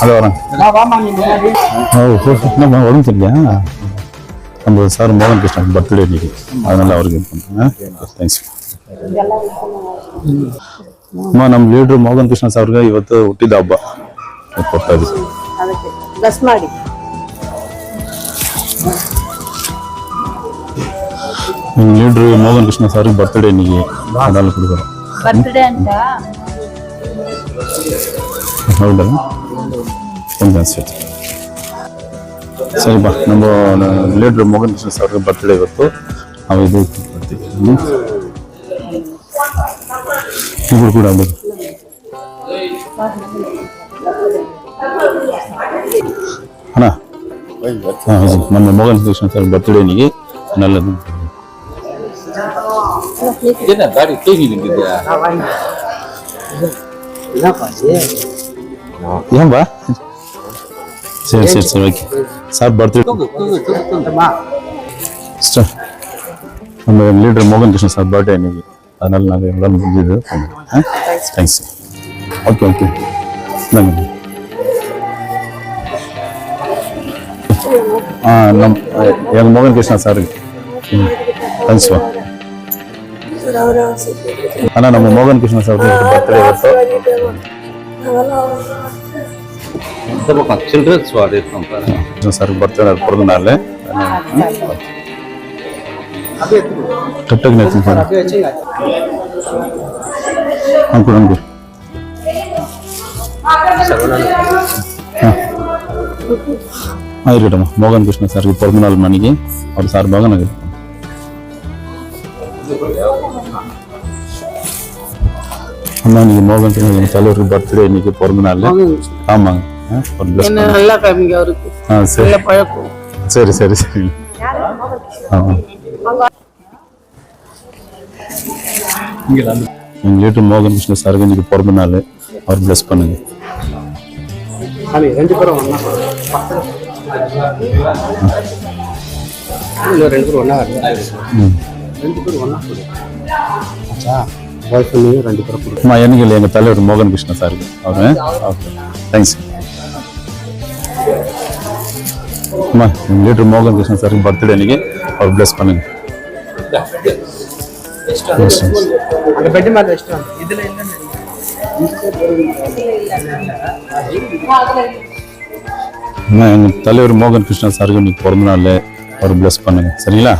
அது வரேன். நம்ம உடம்பு சரியா நம்ம சார் மோகன் கிருஷ்ணன் பர்த்டே இன்னைக்கு, அதனால அவருக்கு இது பண்ணுறேன். ಥ್ಯಾಂಕ್ಸ್. ಅಮ್ಮ ನಮ್ಮ ಲೀಡ್ರು ಮೋಹನ್ ಕೃಷ್ಣ ಸಾರ್ಗೆ ಇವತ್ತು ಹುಟ್ಟಿದ ಹಬ್ಬ ಕೊಡ್ತಾ ಇದ್ದೀವಿ. ನಿಮ್ಮ ಲೀಡ್ರು ಮೋಹನ್ ಕೃಷ್ಣ ಸಾರ್ಗೆ ಬರ್ತ್ಡೇ ಇನ್ನಿಗೆ, ಅದೆಲ್ಲ ಕೊಡ್ತಾರೆ. ಬರ್ತ್ಡೇ ಅಂತ ಹೌದಾ? ಒಂದು ಅನ್ಸುತ್ತೆ. ಸರಿ ಬಾ, ನಮ್ಮ ಲೀಡ್ರು ಮೋಹನ್ ಕೃಷ್ಣ ಸಾರ್ಗೆ ಬರ್ತ್ಡೇ ಇವತ್ತು. ನಾವು ಇದು ಬರ್ತೀವಿ ಕೂಡ ಅದು ಅಣ್ಣ. ನಮ್ಮ ಮೋಹನ್ ಕೃಷ್ಣ ಸರ್ ಬರ್ತ್ಡೇ ಇನ್ನಿಗೆ ನಲ್ಲದು ಏನ್ ಬಾ. சரி சரி சரி ஓகே சார் பர்த்டே நம்ம லீடர் மோகன் கிருஷ்ணன் சார் பர்த்டே இன்னைக்கு, அதனால நாங்கள் எங்களால் முடிஞ்சது பண்ணுறோம். தேங்க்ஸ். ஓகே ஓகே இந்தாங்க. எங்கள் மோகன் கிருஷ்ணா சாருக்கு தேங்க்ஸ்மா. ஆனால் நம்ம மோகன் கிருஷ்ணா சாருக்கு பர்த்டே வருஷம் ಚಿಲ್ಡ್ರನ್ಸ್ ವಾರ್ಡ್ ಸರ್ ಬರ್ತೇನೆ ಪಡೆದ ನಾಳೆ ಕಟ್ಟಾಗಿ ಸರ್ ಅಂಕು ಅಂಕು இருக்கட்டும். மோகன் கிருஷ்ணன் சாருக்கு பிறந்த நாள் மணிக்கு அவர் சார்பாக நாங்கள் அண்ணா இன்னைக்கு மோகன் கிருஷ்ணன் தலைவருக்கு பர்த்டே இன்னைக்கு பிறந்த நாள். ஆமாங்க. நல்லா காமிங்க அவருக்கு. சரி பழக்கம். சரி சரி சரி. எங்கள் வீட்டு மோகன் கிருஷ்ண சாருக்கு இன்னைக்கு பிறந்த நாள், அவர் பிளஸ் பண்ணுங்க. ரெண்டு பேரும் ஒன்னா என்னைக்கு இல்லை எங்கள் தலைவர் மோகன் கிருஷ்ண சாருக்கு அவரு. தேங்க்ஸ். அம்மா எங்கள் லீடர் மோகன் கிருஷ்ணன் சாருக்கு பர்த்டே அன்னைக்கு அவர் பிளஸ் பண்ணுங்க. அம்மா எங்கள் தலைவர் மோகன் கிருஷ்ணன் சாருக்கு இன்னைக்கு பிறந்த நாள், அவர் பிளஸ் பண்ணுங்க. சரிங்களா?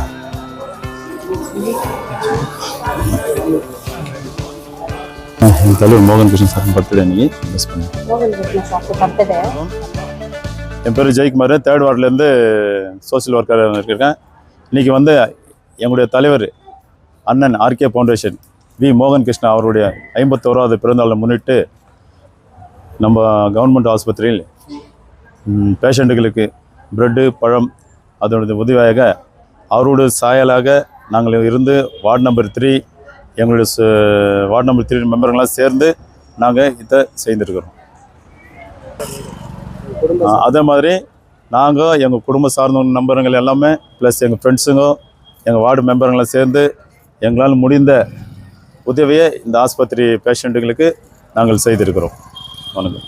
எங்கள் தலைவர் மோகன் கிருஷ்ணன் சாருக்கு பர்த்டே அன்னைக்கு பிளஸ் பண்ணுங்க. என் பேர் ஜெயக்குமார், 3rd வார்டுலேருந்து சோசியல் ஒர்க்கர் இருக்கேன். இன்றைக்கி வந்து எங்களுடைய தலைவர் அண்ணன் ஆர்கே ஃபவுண்டேஷன் வி மோகன் கிருஷ்ணா அவருடைய 51வது பிறந்தநாளை முன்னிட்டு நம்ம கவர்மெண்ட் ஆஸ்பத்திரியில் பேஷண்ட்டுகளுக்கு ப்ரெட்டு பழம் அதனுடைய உதவியாக அவருடைய சாயலாக நாங்கள் இருந்து வார்டு நம்பர் 3 எங்களுடைய வார்டு நம்பர் 3 மெம்பருங்களாம் சேர்ந்து நாங்கள் இதை செய்திருக்கிறோம். அதே மாதிரி நாங்கள் எங்கள் குடும்ப சார்ந்த நம்பருங்கள் எல்லாமே ப்ளஸ் எங்கள் ஃப்ரெண்ட்ஸுங்க எங்கள் வார்டு மெம்பருங்களாம் சேர்ந்து எங்களால் முடிந்த உதவியை இந்த ஆஸ்பத்திரி பேஷண்ட்டுகளுக்கு நாங்கள் செய்திருக்கிறோம். வணக்கம்.